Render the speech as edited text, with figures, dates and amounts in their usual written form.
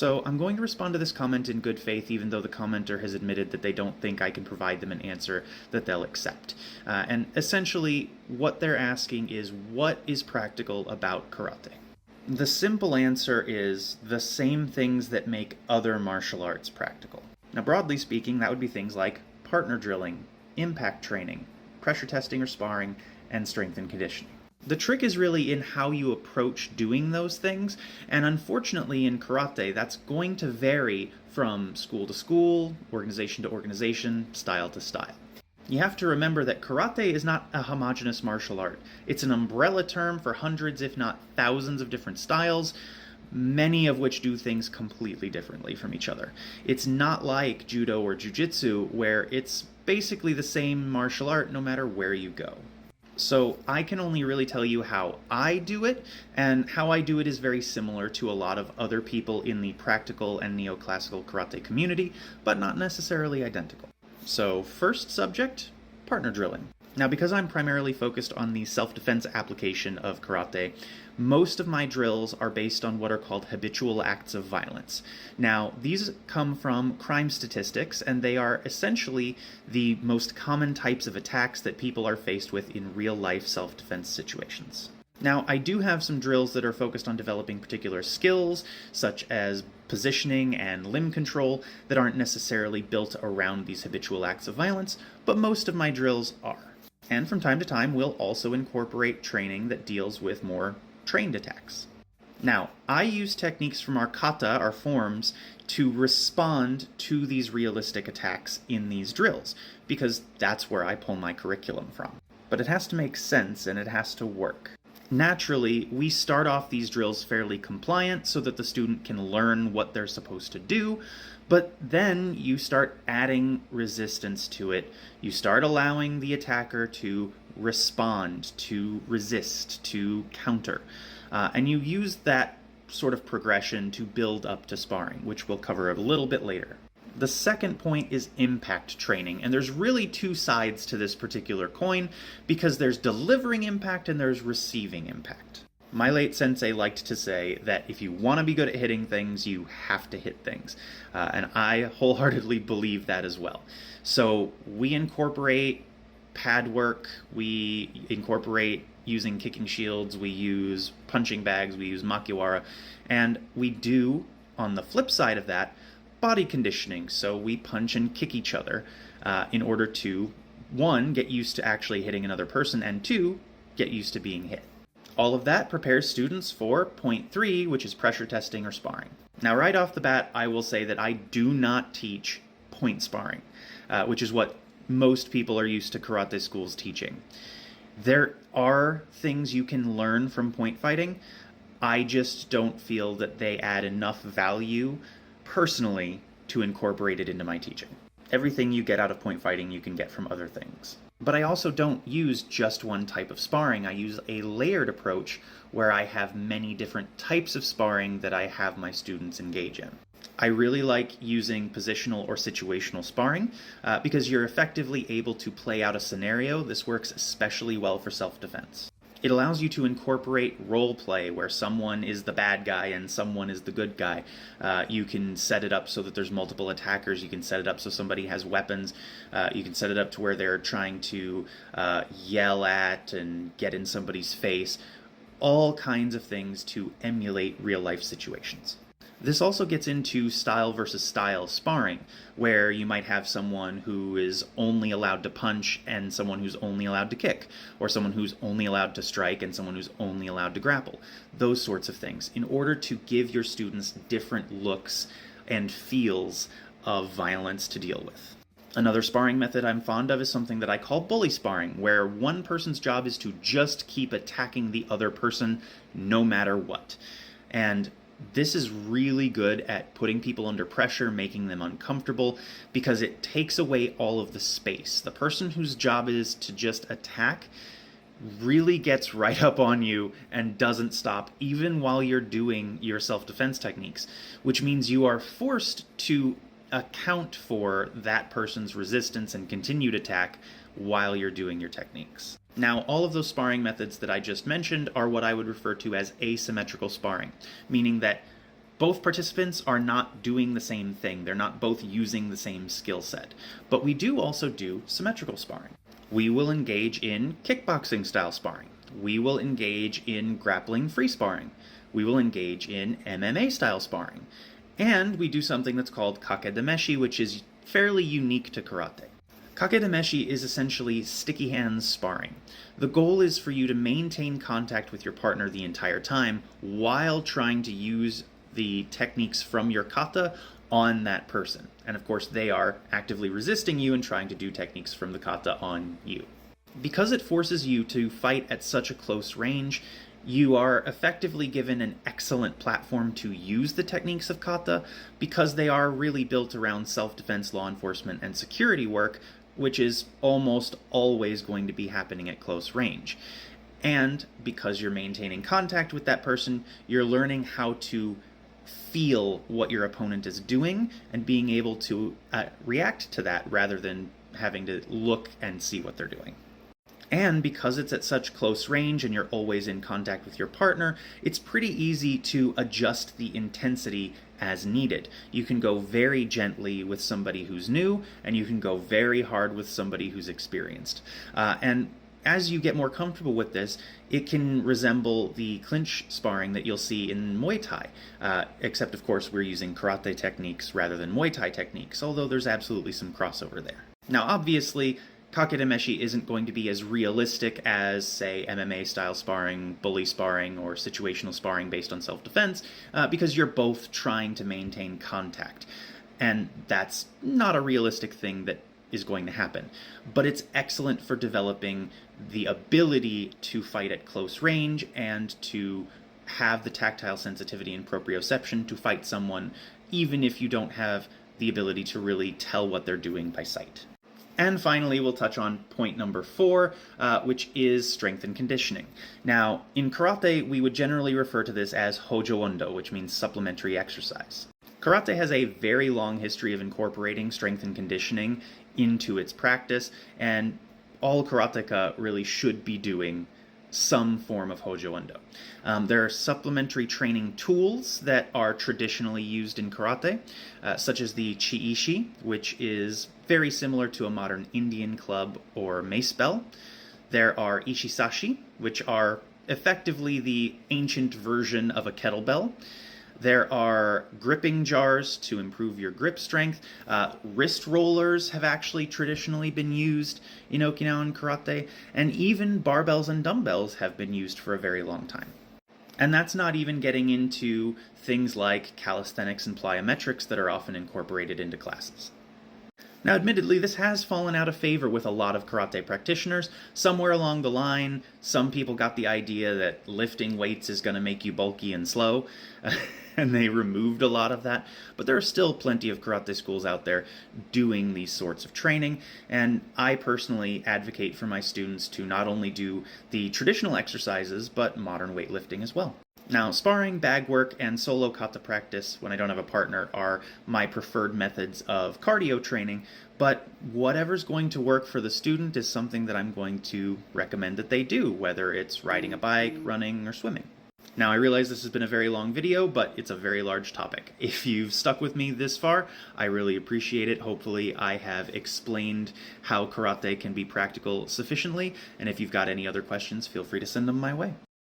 So I'm going to respond to this comment in good faith, even though the commenter has admitted that they don't think I can provide them an answer that they'll accept. And essentially, what they're asking is, what is practical about karate? The simple answer is the same things that make other martial arts practical. Now, broadly speaking, that would be things like partner drilling, impact training, pressure testing or sparring, and strength and conditioning. The trick is really in how you approach doing those things, and unfortunately in karate, that's going to vary from school to school, organization to organization, style to style. You have to remember that karate is not a homogeneous martial art. It's an umbrella term for hundreds, if not thousands, of different styles, many of which do things completely differently from each other. It's not like judo or jiu-jitsu, where it's basically the same martial art no matter where you go. So I can only really tell you how I do it, and how I do it is very similar to a lot of other people in the practical and neoclassical karate community, but not necessarily identical. So first subject, partner drilling. Now, because I'm primarily focused on the self-defense application of karate, most of my drills are based on what are called habitual acts of violence. Now, these come from crime statistics, and they are essentially the most common types of attacks that people are faced with in real-life self-defense situations. Now, I do have some drills that are focused on developing particular skills, such as positioning and limb control, that aren't necessarily built around these habitual acts of violence, but most of my drills are. And from time to time, we'll also incorporate training that deals with more trained attacks. Now, I use techniques from our kata, our forms, to respond to these realistic attacks in these drills, because that's where I pull my curriculum from. But it has to make sense and it has to work. Naturally, we start off these drills fairly compliant so that the student can learn what they're supposed to do, but then you start adding resistance to it. You start allowing the attacker to respond, to resist, to counter. And you use that sort of progression to build up to sparring, which we'll cover a little bit later. The second point is impact training, and there's really two sides to this particular coin, because there's delivering impact and there's receiving impact. My late sensei liked to say that if you want to be good at hitting things, you have to hit things, and I wholeheartedly believe that as well. So we incorporate pad work, we incorporate using kicking shields, we use punching bags, we use makiwara, and we do, on the flip side of that, body conditioning. So we punch and kick each other in order to, one, get used to actually hitting another person, and two, get used to being hit. All of that prepares students for point 3, which is pressure testing or sparring. Now, right off the bat, I will say that I do not teach point sparring, which is what most people are used to karate schools teaching. There are things you can learn from point fighting. I just don't feel that they add enough value personally to incorporate it into my teaching. Everything you get out of point fighting you can get from other things. But I also don't use just one type of sparring. I use a layered approach where I have many different types of sparring that I have my students engage in. I really like using positional or situational sparring because you're effectively able to play out a scenario. This works especially well for self-defense. It allows you to incorporate role play where someone is the bad guy and someone is the good guy. You can set it up so that there's multiple attackers. You can set it up so somebody has weapons. You can set it up to where they're trying to yell at and get in somebody's face. All kinds of things to emulate real-life situations. This also gets into style versus style sparring, where you might have someone who is only allowed to punch and someone who's only allowed to kick, or someone who's only allowed to strike and someone who's only allowed to grapple. Those sorts of things, in order to give your students different looks and feels of violence to deal with. Another sparring method I'm fond of is something that I call bully sparring, where one person's job is to just keep attacking the other person no matter what. And this is really good at putting people under pressure, making them uncomfortable, because it takes away all of the space. The person whose job is to just attack really gets right up on you and doesn't stop even while you're doing your self-defense techniques, which means you are forced to account for that person's resistance and continued attack while you're doing your techniques. Now, all of those sparring methods that I just mentioned are what I would refer to as asymmetrical sparring, meaning that Both participants are not doing the same thing. They're not both using the same skill set. But we do also do symmetrical sparring. We will engage in kickboxing style sparring. We will engage in grappling free sparring. We will engage in MMA style sparring. And we do something that's called kakedemeshi, which is fairly unique to karate. Kakedemeshi is essentially sticky hands sparring. The goal is for you to maintain contact with your partner the entire time while trying to use the techniques from your kata on that person. And of course, they are actively resisting you and trying to do techniques from the kata on you. Because it forces you to fight at such a close range, you are effectively given an excellent platform to use the techniques of kata because they are really built around self-defense, law enforcement, and security work, which is almost always going to be happening at close range. And because you're maintaining contact with that person, you're learning how to feel what your opponent is doing and being able to react to that rather than having to look and see what they're doing. And because it's at such close range and you're always in contact with your partner, it's pretty easy to adjust the intensity as needed. You can go very gently with somebody who's new, and you can go very hard with somebody who's experienced. And as you get more comfortable with this, it can resemble the clinch sparring that you'll see in Muay Thai, except of course we're using karate techniques rather than Muay Thai techniques, although there's absolutely some crossover there. Now obviously, kakedemeshi isn't going to be as realistic as, say, MMA-style sparring, bully sparring, or situational sparring based on self-defense, because you're both trying to maintain contact. And that's not a realistic thing that is going to happen. But it's excellent for developing the ability to fight at close range and to have the tactile sensitivity and proprioception to fight someone, even if you don't have the ability to really tell what they're doing by sight. And finally, we'll touch on point number 4, which is strength and conditioning. Now, in karate, we would generally refer to this as hojo undo, which means supplementary exercise. Karate has a very long history of incorporating strength and conditioning into its practice, and all karateka really should be doing some form of hojo undo. There are supplementary training tools that are traditionally used in karate, such as the chi-ishi, which is very similar to a modern Indian club or mace bell. There are ishisashi, which are effectively the ancient version of a kettlebell. There are gripping jars to improve your grip strength. Wrist rollers have actually traditionally been used in Okinawan karate, and even barbells and dumbbells have been used for a very long time. And that's not even getting into things like calisthenics and plyometrics that are often incorporated into classes. Now, admittedly, this has fallen out of favor with a lot of karate practitioners. Somewhere along the line, some people got the idea that lifting weights is going to make you bulky and slow, and they removed a lot of that. But there are still plenty of karate schools out there doing these sorts of training, and I personally advocate for my students to not only do the traditional exercises, but modern weightlifting as well. Now, sparring, bag work, and solo kata practice when I don't have a partner are my preferred methods of cardio training, but whatever's going to work for the student is something that I'm going to recommend that they do, whether it's riding a bike, running, or swimming. Now, I realize this has been a very long video, but it's a very large topic. If you've stuck with me this far, I really appreciate it. Hopefully, I have explained how karate can be practical sufficiently, and if you've got any other questions, feel free to send them my way.